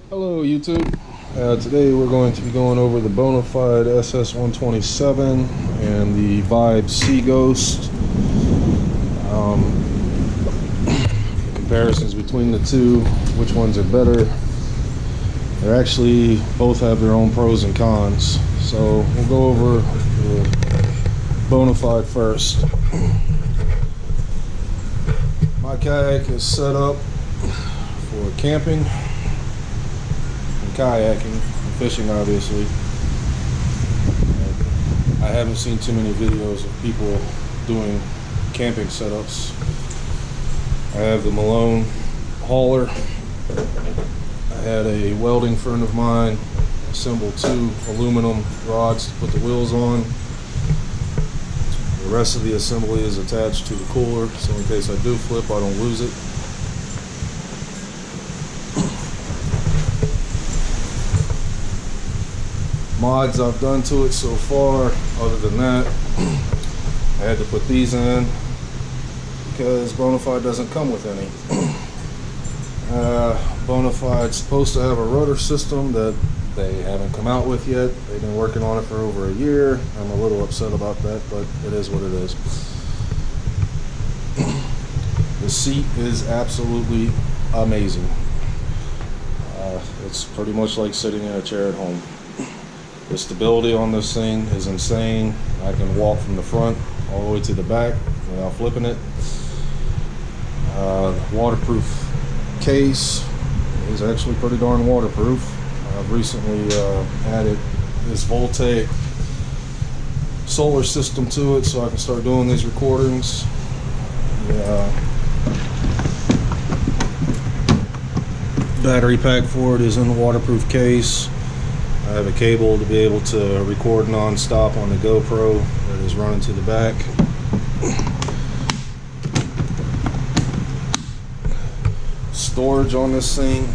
Hello YouTube. Today we're going to be going over the Bonafide SS127 and the Vibe Seaghost. Comparisons between the two, which ones are better. They actually both have their own pros and cons. So we'll go over the Bonafide first. My kayak is set up for camping, kayaking and fishing, obviously. I haven't seen too many videos of people doing camping setups. I have the Malone hauler. I had a welding friend of mine assemble 2 aluminum rods to put the wheels on. The rest of the assembly is attached to the cooler, so in case I do flip, I don't lose it. Mods I've done to it so far, other than that, I had to put these in because Bonafide doesn't come with any. Bonafide's supposed to have a rudder system that they haven't come out with yet. They've been working on it for over a year. I'm a little upset about that, but it is what it is. The seat is absolutely amazing. It's pretty much like sitting in a chair at home. The stability on this thing is insane. I can walk from the front all the way to the back without flipping it. Waterproof case is actually pretty darn waterproof. I've recently added this voltaic solar system to it so I can start doing these recordings. Battery pack for it is in the waterproof case. I have a cable to be able to record non-stop on the GoPro that is running to the back. Storage on this thing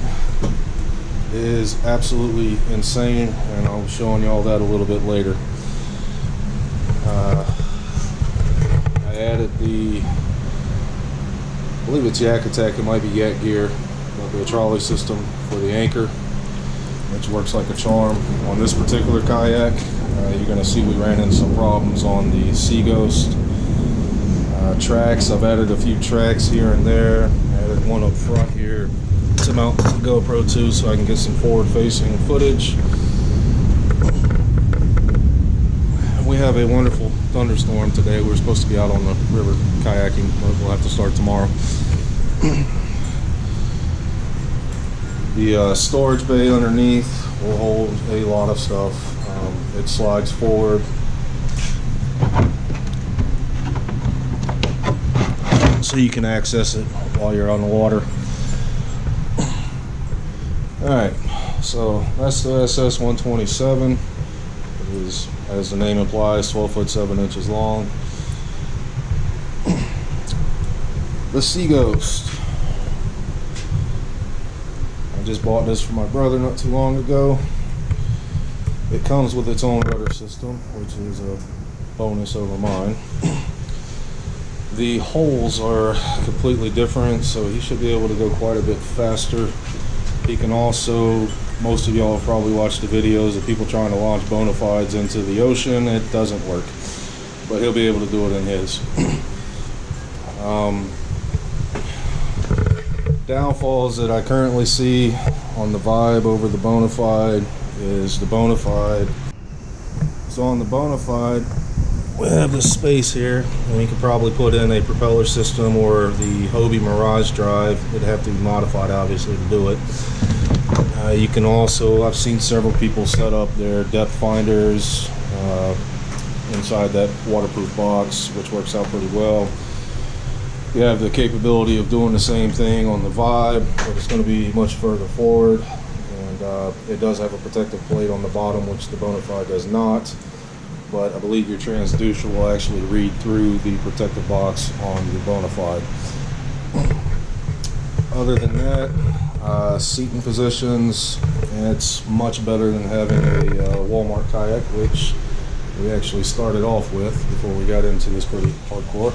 is absolutely insane, and I'll be showing you all that a little bit later. I added I believe it's Yak Attack, it might be Yak Gear, but the trolley system for the anchor, which works like a charm. On this particular kayak, you're going to see we ran into some problems on the Seaghost tracks. I've added a few tracks here and there. Added one up front here to mount the GoPro to so I can get some forward-facing footage. We have a wonderful thunderstorm today. We're supposed to be out on the river kayaking, but we'll have to start tomorrow. The storage bay underneath will hold a lot of stuff. It slides forward, so you can access it while you're on the water. Alright, so that's the SS127. It is, as the name implies, 12 foot 7 inches long. The Seaghost. I just bought this for my brother not too long ago. It comes with its own rudder system, which is a bonus over mine. The holes are completely different, so he should be able to go quite a bit faster. He can also, most of y'all have probably watched the videos of people trying to launch Bonafides into the ocean. It doesn't work, but he'll be able to do it in his. Downfalls that I currently see on the Vibe over the Bonafide is the Bonafide. So on the Bonafide, we have this space here, and we could probably put in a propeller system or the Hobie Mirage drive. It'd have to be modified, obviously, to do it. You can also, I've seen several people set up their depth finders inside that waterproof box, which works out pretty well. You have the capability of doing the same thing on the Vibe, but it's going to be much further forward, and it does have a protective plate on the bottom, which the Bonafide does not, but I believe your transducer will actually read through the protective box on the Bonafide. Other than that, seating positions, it's much better than having a Walmart kayak, which we actually started off with before we got into this pretty hardcore.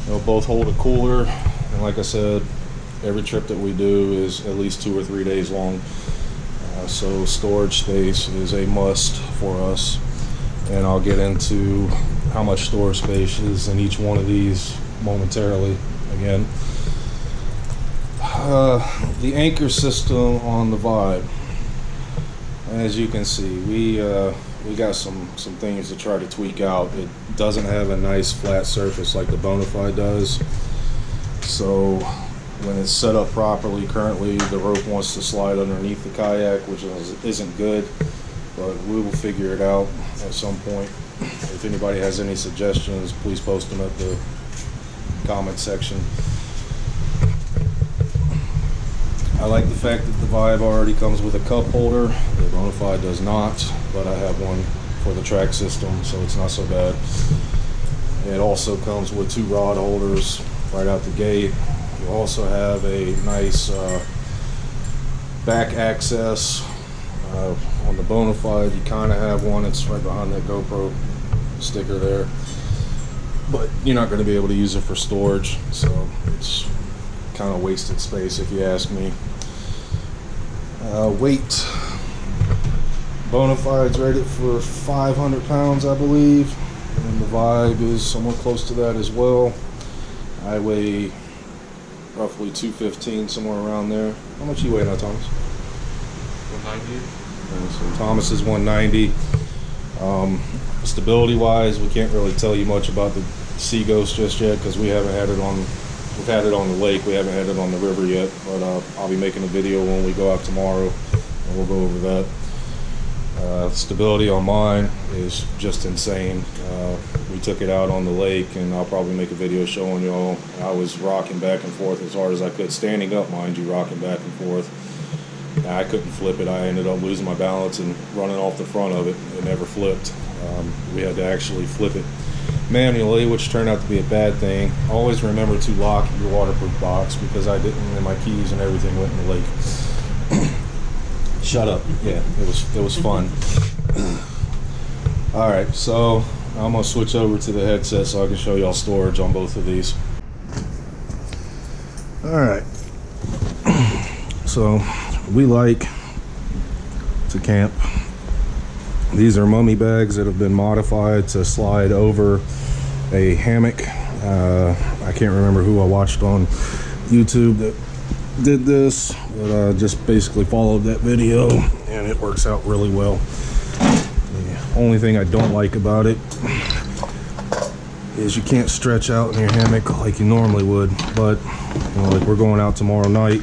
They'll both hold a cooler, and like I said, Every trip that we do is at least 2 or 3 days long. So storage space is a must for us. And I'll get into how much storage space is in each one of these momentarily again. The anchor system on the Vibe, as you can see, we got some things to try to tweak out. It doesn't have a nice flat surface like the Bonafide does, so when it's set up properly, currently the rope wants to slide underneath the kayak, which isn't good, but we will figure it out at some point. If anybody has any suggestions, please post them at the comment section. I like the fact that the Vibe already comes with a cup holder. The Bonafide does not, but I have one for the track system, so it's not so bad. It also comes with 2 rod holders right out the gate. You also have a nice back access. On the Bonafide, you kind of have one. It's right behind that GoPro sticker there, but you're not going to be able to use it for storage, so it's kind of wasted space if you ask me. Weight, Bonafide's rated for 500 pounds, I believe, and the Vibe is somewhat close to that as well. I weigh roughly 215, somewhere around there. How much you weigh now, Thomas? 190. So Thomas is 190. Stability wise, we can't really tell you much about the Seaghost just yet, because we haven't had it on. We've had it on the lake, we haven't had it on the river yet, but I'll be making a video when we go out tomorrow, and we'll go over that. Stability on mine is just insane. We took it out on the lake, and I'll probably make a video showing y'all. I was rocking back and forth as hard as I could, standing up, mind you, rocking back and forth. I couldn't flip it. I ended up losing my balance and running off the front of it. It never flipped. We had to actually flip it manually, which turned out to be a bad thing. Always remember to lock your waterproof box, because I didn't, and my keys and everything went in the lake. Shut up. Yeah, it was fun. All right, so I'm gonna switch over to the headset so I can show y'all storage on both of these. All right, so we like to camp. These are mummy bags that have been modified to slide over a hammock. I can't remember who I watched on YouTube that did this, but I just basically followed that video, and it works out really well. The only thing I don't like about it is you can't stretch out in your hammock like you normally would, but you know, like we're going out tomorrow night,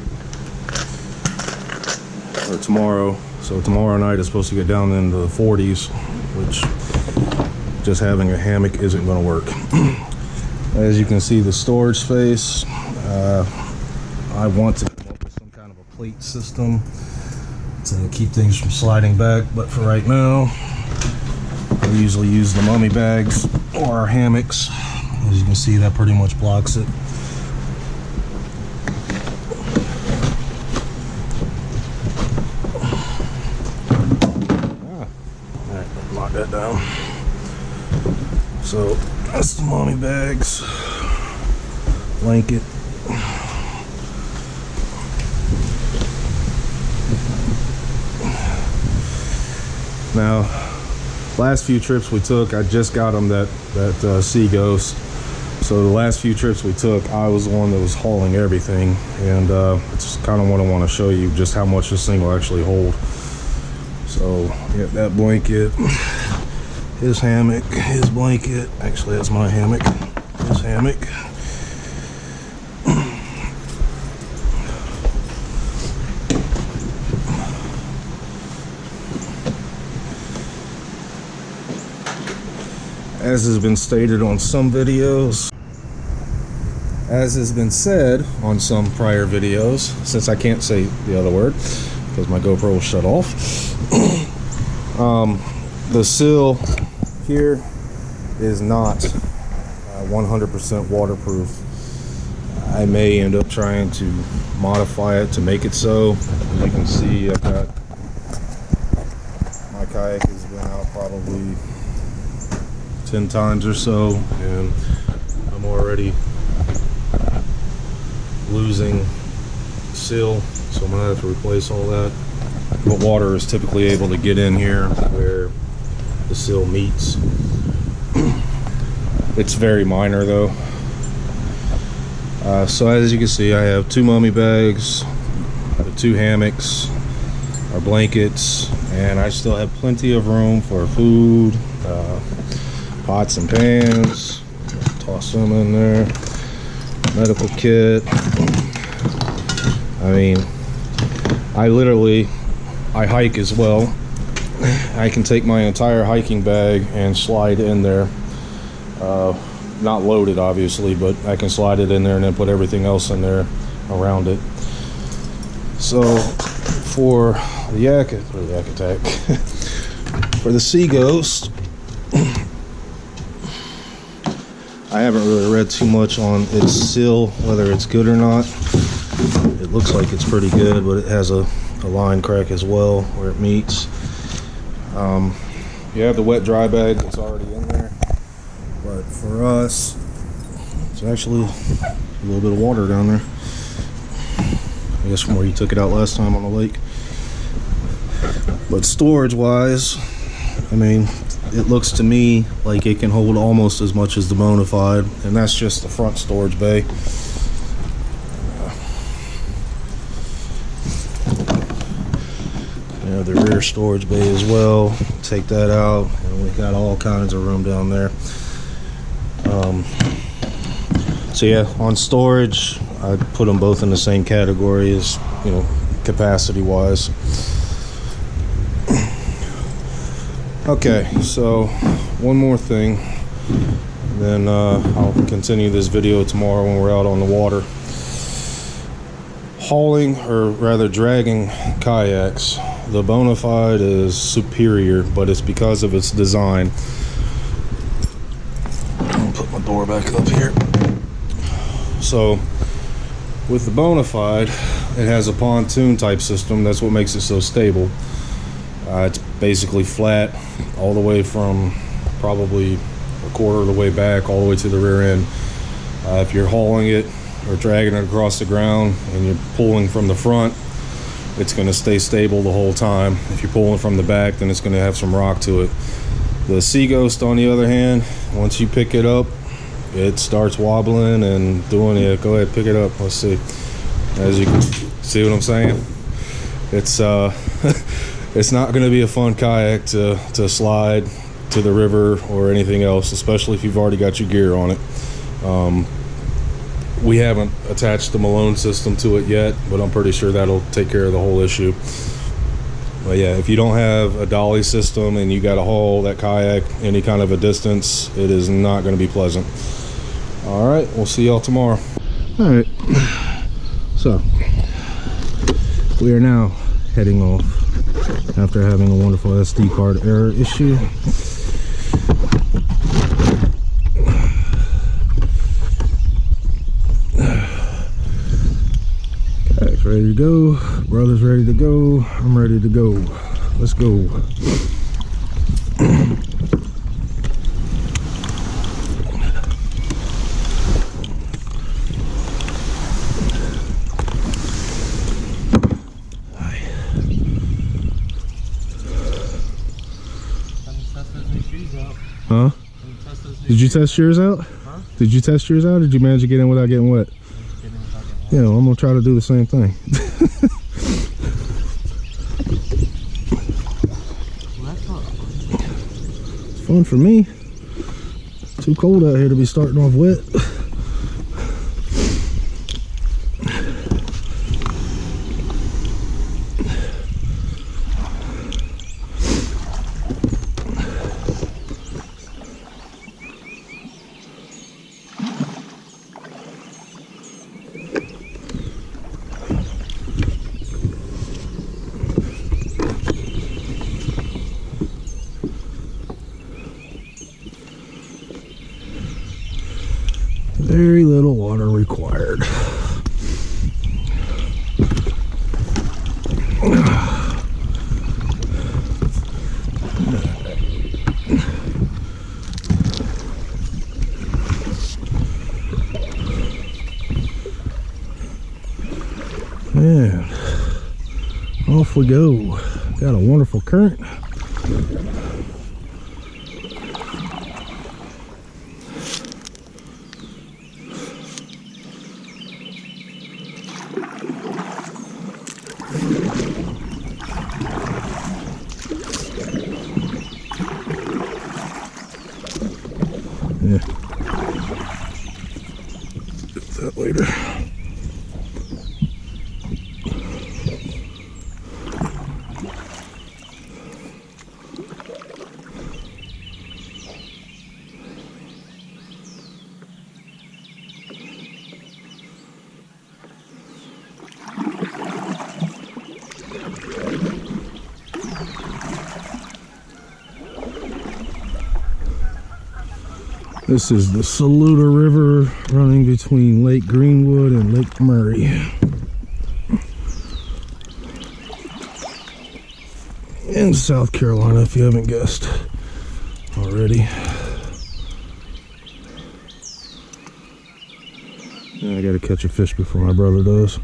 or tomorrow. So tomorrow night is supposed to get down into the 40s, which just having a hammock isn't going to work. As you can see, the storage space, I want to come up with some kind of a plate system to keep things from sliding back, but for right now, I usually use the mummy bags or our hammocks. As you can see, that pretty much blocks it. Lock that down. So that's the mommy bags, blanket. Now, last few trips we took, I just got them that Seaghost. So the last few trips we took, I was the one that was hauling everything, and it's kind of what I want to show you, just how much this thing will actually hold. So, yeah, that blanket, his hammock, his blanket. Actually, that's my hammock, his hammock. As has been stated on some videos, as has been said on some prior videos, since I can't say the other word because my GoPro will shut off, the sill here is not 100% waterproof. I may end up trying to modify it to make it so. As you can see, I've got my kayak has been out probably 10 times or so, and I'm already losing seal, so I'm gonna have to replace all that. But water is typically able to get in here where the seal meets. It's very minor though. So as you can see, I have 2 mummy bags, 2 hammocks, our blankets, and I still have plenty of room for food, pots and pans. Toss them in there. Medical kit. I mean, I hike as well. I can take my entire hiking bag and slide in there. Not loaded obviously, but I can slide it in there and then put everything else in there around it. So for the Yak Attack, for the Seaghost, I haven't really read too much on its seal, whether it's good or not. It looks like it's pretty good, but it has a line crack as well where it meets. You have the wet dry bag that's already in there, but for us, it's actually a little bit of water down there. I guess from where you took it out last time on the lake. But storage wise, I mean, it looks to me like it can hold almost as much as the Bonafide, and that's just the front storage bay. You know, the rear storage bay as well. Take that out, and we got all kinds of room down there. So yeah, on storage, I put them both in the same category as, you know, capacity wise. Okay, so one more thing, then I'll continue this video tomorrow when we're out on the water. Hauling, or rather dragging kayaks, the Bonafide is superior, but it's because of its design. I'll put my door back up here. So with the Bonafide, it has a pontoon type system. That's what makes it so stable. It's basically flat all the way from probably a quarter of the way back all the way to the rear end. If you're hauling it or dragging it across the ground and you're pulling from the front, it's going to stay stable the whole time. If you're pulling from the back, then it's going to have some rock to it. The Seaghost, on the other hand, once you pick it up, it starts wobbling and doing it. Go ahead, pick it up. Let's see. As you can see what I'm saying, it's it's not going to be a fun kayak to slide to the river or anything else, especially if you've already got your gear on it. We haven't attached the Malone system to it yet, but I'm pretty sure that'll take care of the whole issue. But yeah, if you don't have a dolly system and you got to haul that kayak any kind of a distance, it is not going to be pleasant. All right, we'll see y'all tomorrow. All right, so we are now heading off after having a wonderful SD card error issue. Kayak's ready to go, brother's ready to go, I'm ready to go. Let's go. Huh? Did you test yours out? Huh? Did you test yours out, or did you manage to get in without getting wet? Yeah, well, I'm gonna try to do the same thing. It's fun for me. Too cold out here to be starting off wet. Very little water required. off we go. Got a wonderful current. Yeah. Get that later. This is the Saluda River running between Lake Greenwood and Lake Murray. In South Carolina, if you haven't guessed already. Yeah, I gotta catch a fish before my brother does.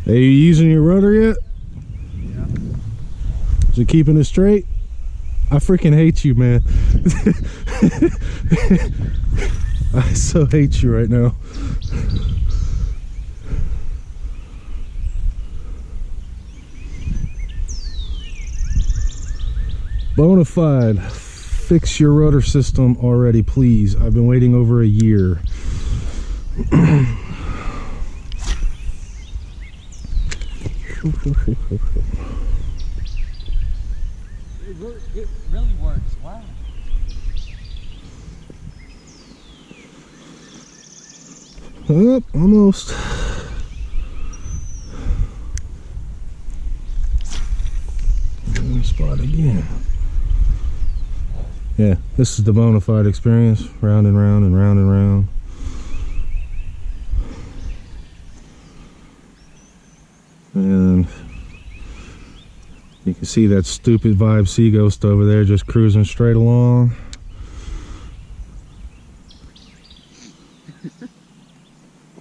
Are you using your rudder yet? Yeah. Is it keeping it straight? I freaking hate you, man. I so hate you right now. Bonafide, fix your rudder system already, please. I've been waiting over a year. It really works. Wow. Oh, almost. Spot again. Yeah, this is the Bonafide experience. Round and round and round and round. And you can see that stupid vibe Seaghost over there just cruising straight along.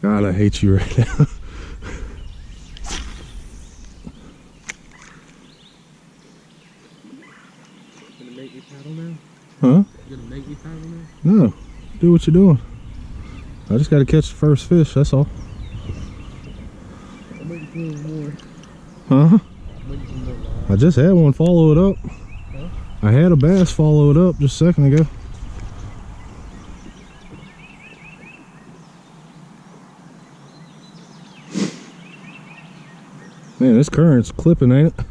God, I hate you right now. Gonna make me paddle now? Huh? You gonna make me paddle now? No, do what you're doing. I just got to catch the first fish, that's all. I'm waiting for a little more. Huh? I'm waiting for more live. I just had one follow it up. Huh? I had a bass follow it up just a second ago. Man, this current's clipping, ain't it?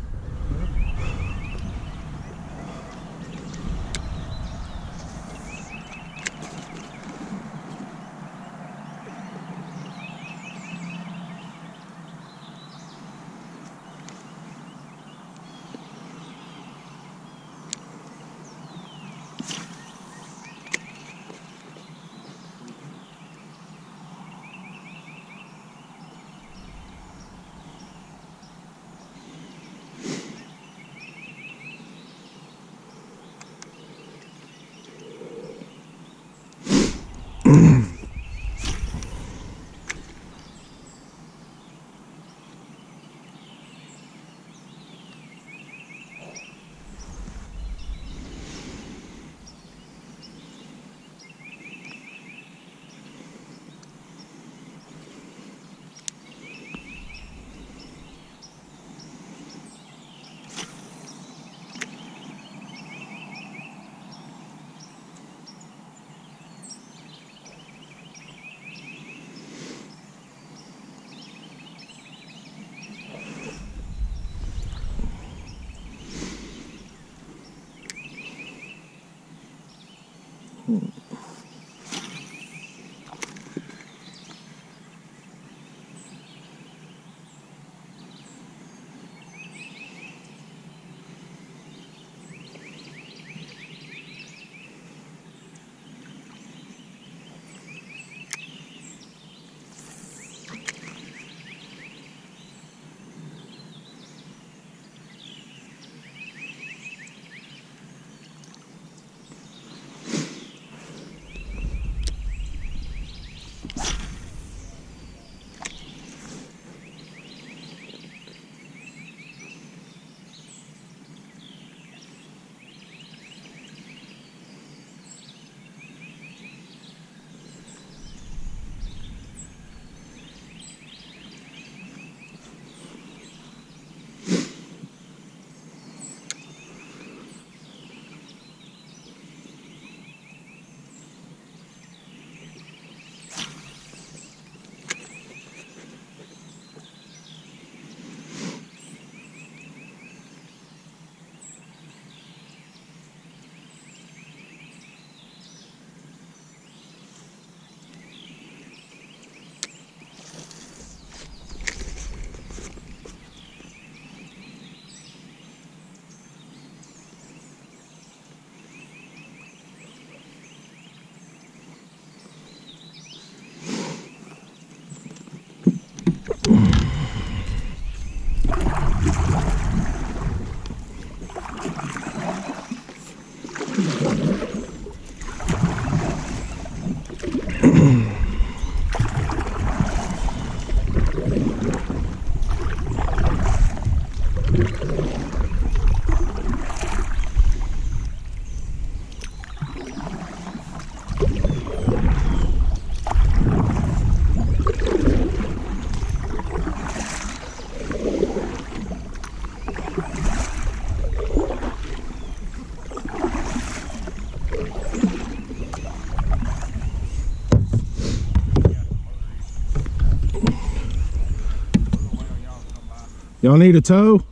Y'all need a tow?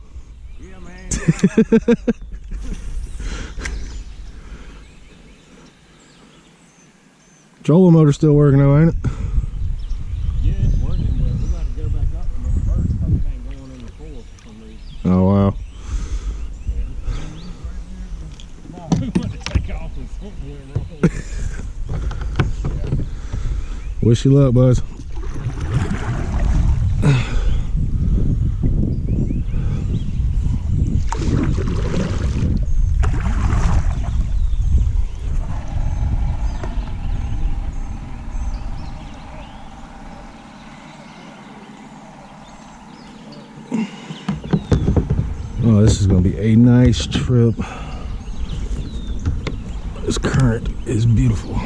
Yeah, man. Trolling motor still working though, ain't it? Yeah, it's working, but we got to go back up and reverse because it ain't going in the forest for some reason. Oh wow. No, we want to take off and somewhere wrong. Wish you luck, buzz. Oh, this is going to be a nice trip. This current is beautiful.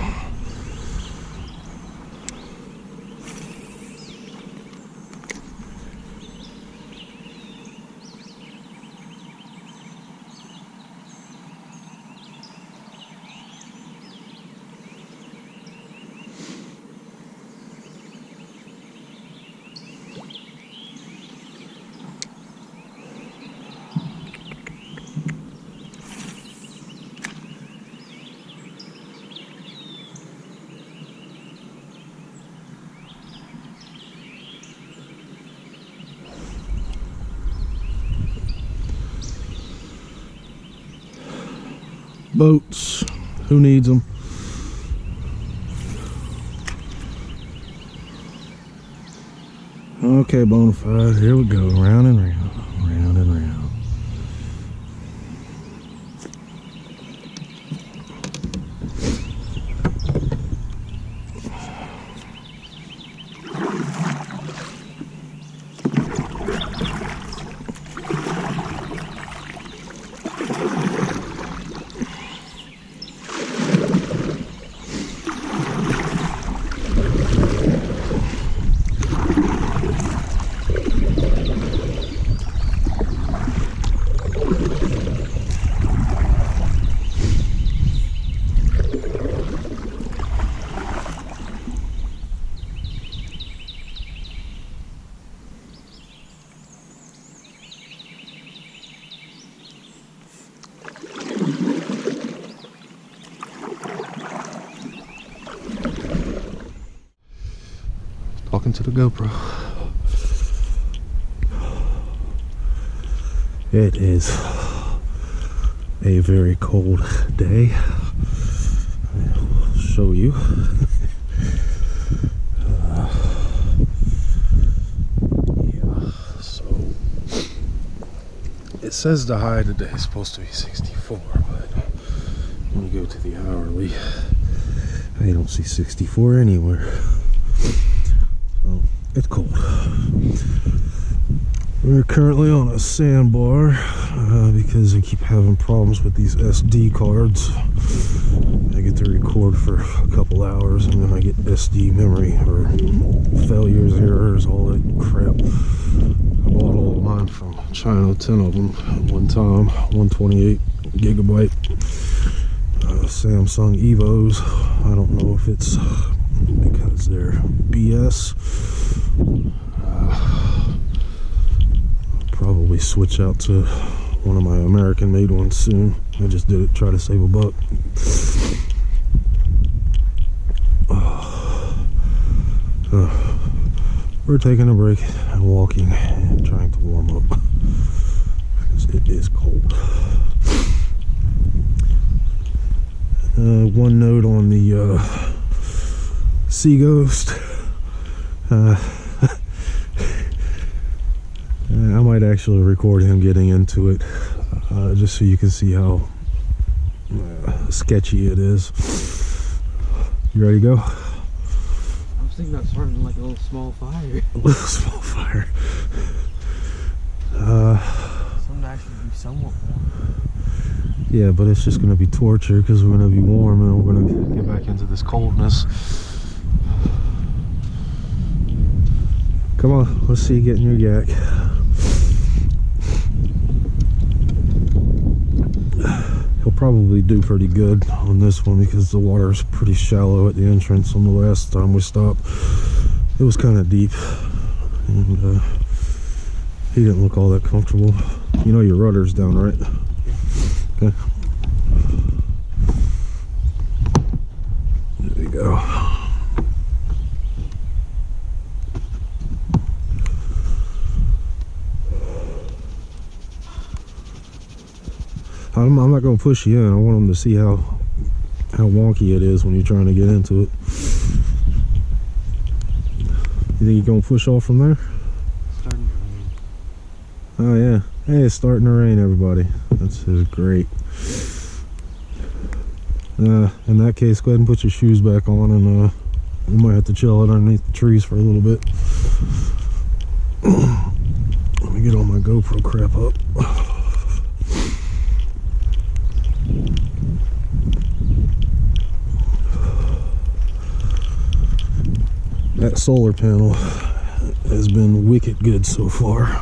Boats, who needs them? Okay, Bonafide, here we go, round and round, round and round. Talking to the GoPro. It is a very cold day. I'll show you. Yeah, so it says the high today is supposed to be 64, but when you go to the hourly, I don't see 64 anywhere. So it's cold. We're currently on a sandbar because I keep having problems with these SD cards. I get to record for a couple hours and then I get SD memory or failures, errors, all that crap. I bought all of mine from China, 10 of them at one time, 128 gigabyte Samsung Evos. I don't know if it's because they're BS. Probably switch out to one of my American made ones soon. I just did it, try to save a buck. We're taking a break and walking and trying to warm up because it is cold. One note on the Seaghost. I might actually record him getting into it, just so you can see how sketchy it is. You ready to go? I was thinking about starting like a little small fire. A little small fire. Something to actually be somewhat warm. Yeah, but it's just going to be torture because we're going to be warm and we're going to get back into this coldness. Come on, let's see you get in your yak. He'll probably do pretty good on this one because the water is pretty shallow at the entrance. On the last time we stopped, it was kind of deep, and He didn't look all that comfortable. You know your rudder's down, right? Okay. There you go. I'm not going to push you in. I want them to see how wonky it is when you're trying to get into it. You think you're going to push off from there? Starting to rain. Oh yeah. Hey, it's starting to rain, everybody. That's great. In that case, go ahead and put your shoes back on, and we might have to chill it underneath the trees for a little bit. Let me get all my GoPro crap up. That solar panel has been wicked good so far.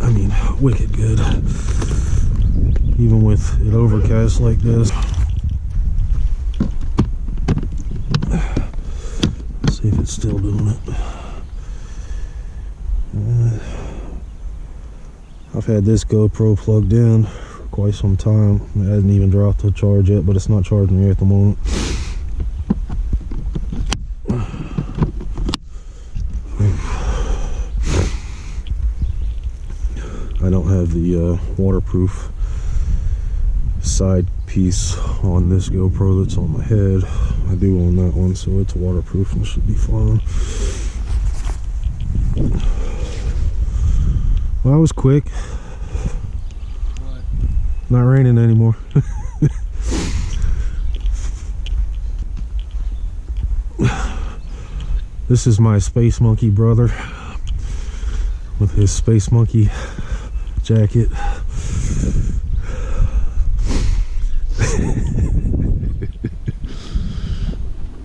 I mean, wicked good. Even with it overcast like this. Let's see if it's still doing it. I've had this GoPro plugged in for quite some time. It hasn't even dropped to charge yet, but it's not charging me at the moment. I don't have the waterproof side piece on this GoPro that's on my head. I do own that one, so it's waterproof and should be fine. Well, that was quick. What? Not raining anymore. This is my space monkey brother with his space monkey jacket.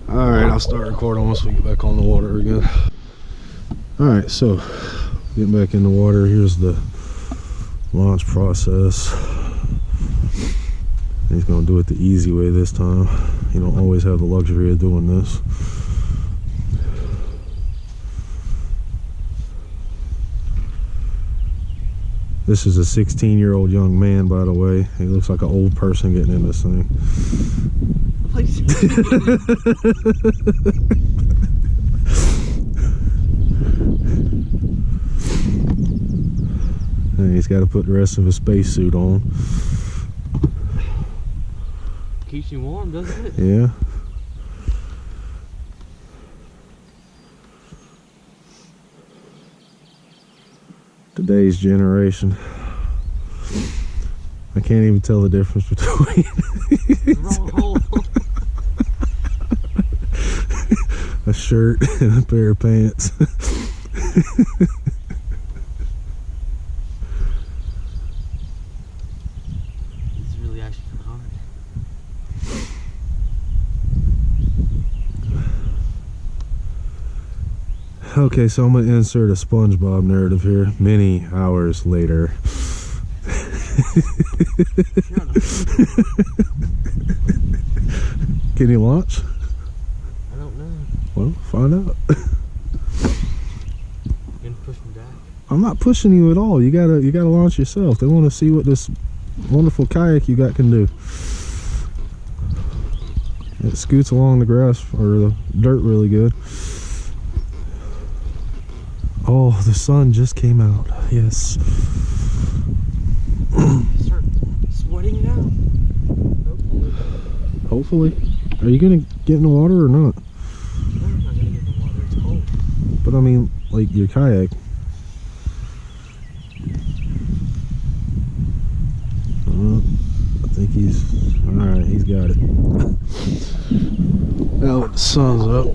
Alright, I'll start recording once we get back on the water again. Alright, so getting back in the water, here's the launch process. He's going to do it the easy way this time. You don't always have the luxury of doing this. This is a 16-year-old young man, by the way. He looks like an old person getting in this thing. And he's got to put the rest of his spacesuit on. Keeps you warm, doesn't it? Yeah. Today's generation. I can't even tell the difference between a shirt and a pair of pants. It's really actually hard. Okay, so I'm going to insert a SpongeBob narrative here. Many hours later. Can you launch? I don't know. Well, find out. You gonna push me back? I'm not pushing you at all. You gotta launch yourself. They want to see what this wonderful kayak you got can do. It scoots along the grass or the dirt really good. Oh, the sun just came out. Yes. Start sweating now. Hopefully. Are you gonna get in the water or not? No, I'm not gonna get in the water. It's cold. But I mean, like your kayak. I think he's alright. He's got it. Now that the sun's up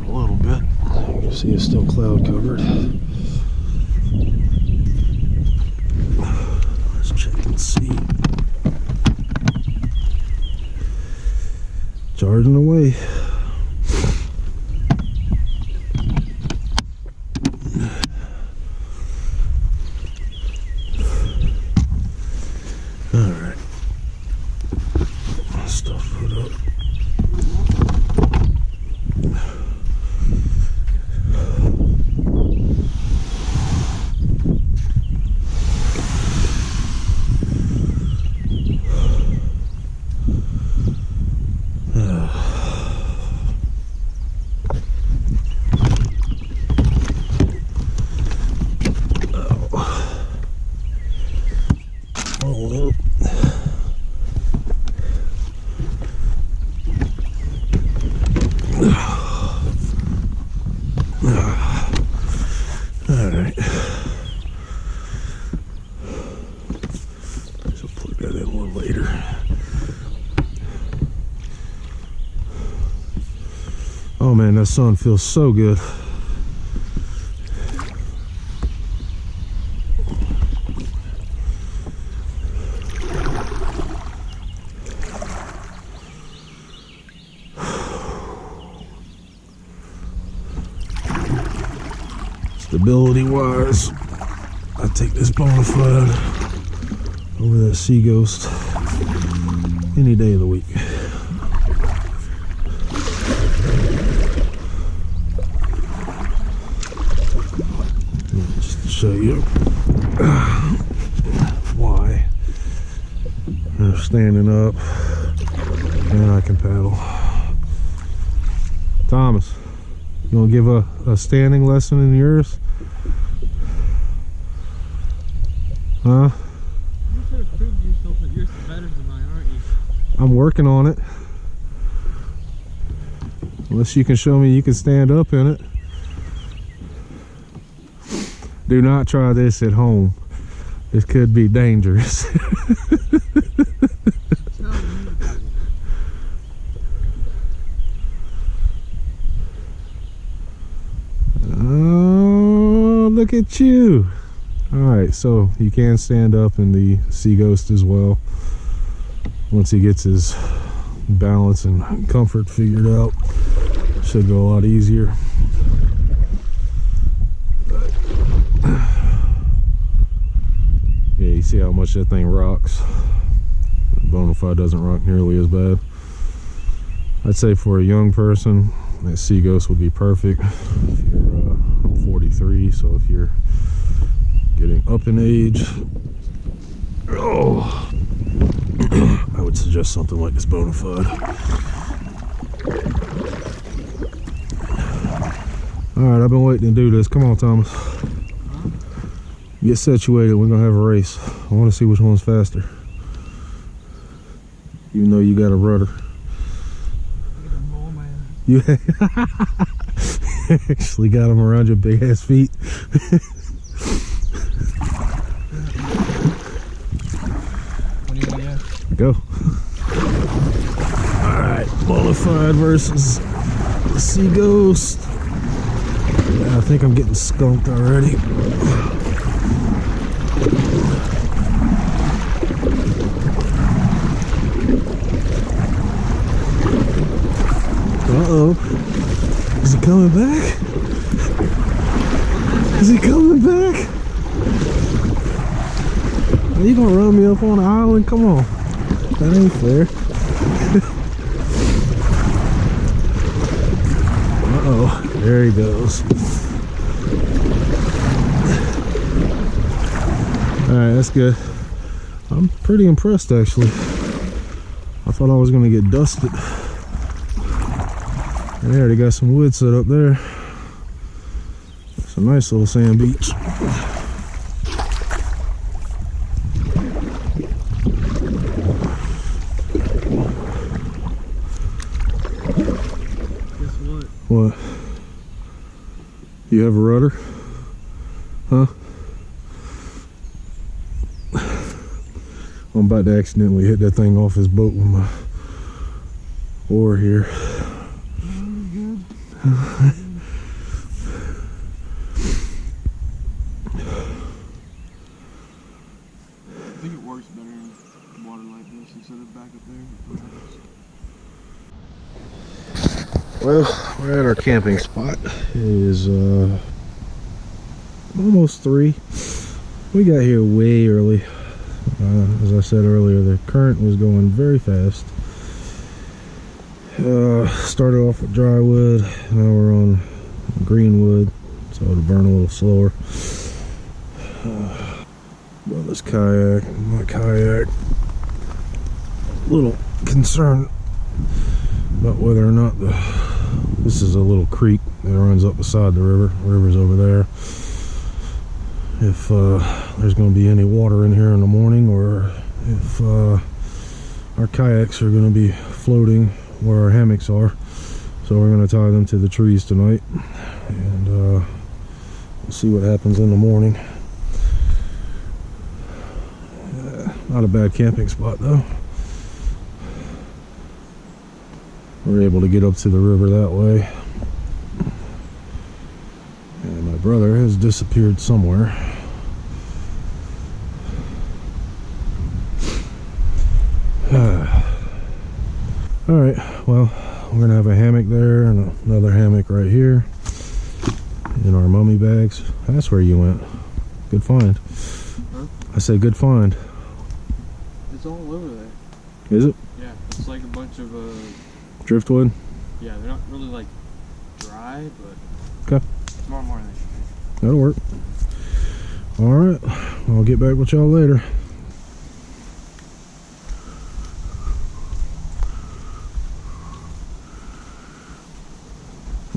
a little bit, you can see it's still cloud covered. Let's check and see. Charging away. Alright. Stuff put up. in a little later. Oh man, that sun feels so good. Stability wise, I take this Bonafide over that Seaghost any day of the week. Just to show you why. I'm standing up and I can paddle. Thomas, you want to give a standing lesson in yours? Huh? You should have proved yourself that yours is better than mine, aren't you? I'm working on it. Unless you can show me you can stand up in it. Do not try this at home. This could be dangerous. Oh, look at you. Alright, so you can stand up in the Seaghost as well. Once he gets his balance and comfort figured out, should go a lot easier. Yeah, you see how much that thing rocks. Bonafide doesn't rock nearly as bad. I'd say for a young person, that Seaghost would be perfect. If you're, I'm 43, so if you're getting up in age, oh, I would suggest something like this Bonafide. Alright, I've been waiting to do this. Come on, Thomas. Get situated. We're gonna have a race. I want to see which one's faster. Even though you got a rudder. You actually got them around your big ass feet. Go. Alright, Bonafide versus Seaghost. I think I'm getting skunked already. Uh-oh. Is he coming back? Is he coming back? Are you gonna run me up on the island? Come on. That ain't fair. Uh-oh. There he goes. Alright, that's good. I'm pretty impressed, actually. I thought I was gonna get dusted. And they already got some wood set up there. It's a nice little sand beach. Guess what? What? You have a rudder? Huh? I'm about to accidentally hit that thing off his boat with my oar here. I think it works better in water like this instead of back up there. Well, we're at our camping spot. It is almost 3. We got here way early. As I said earlier, the current was going very fast. Started off with dry wood, now we're on green wood, so it'll burn a little slower. Well, this kayak, my kayak, a little concerned about whether or not this is a little creek that runs up beside the river. The river's over there. If there's going to be any water in here in the morning, or if our kayaks are going to be floating where our hammocks are. So we're going to tie them to the trees tonight, and we'll see what happens in the morning. Not a bad camping spot though. We're able to get up to the river that way. And my brother has disappeared somewhere. Alright, well, we're gonna have a hammock there and another hammock right here in our mummy bags. That's where you went. Good find. Huh? I said good find. It's all over there. Is it? Yeah, it's like a bunch of Driftwood? yeah, they're not really like dry, but Okay. it's more than they should That'll work. Alright, I'll get back with y'all later.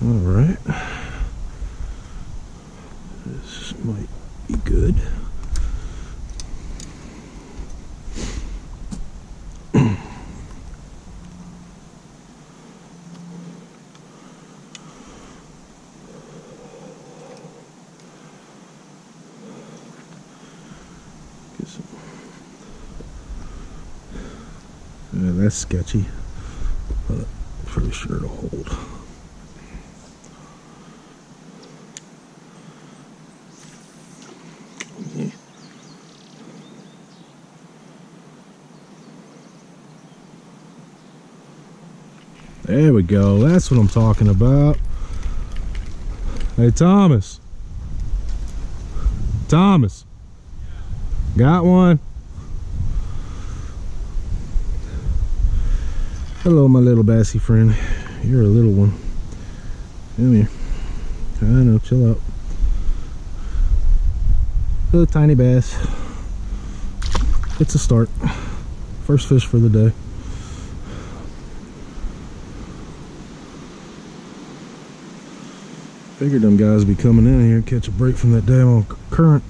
Alright. This might be good. Yeah, that's sketchy, but pretty sure it'll hold. Yeah. There we go. That's what I'm talking about. Hey, Thomas. Thomas. Got one. Hello, my little bassy friend. You're a little one. Come here. I know, chill out. Little tiny bass. It's a start. First fish for the day. Figured them guys be coming in here, catch a break from that damn current.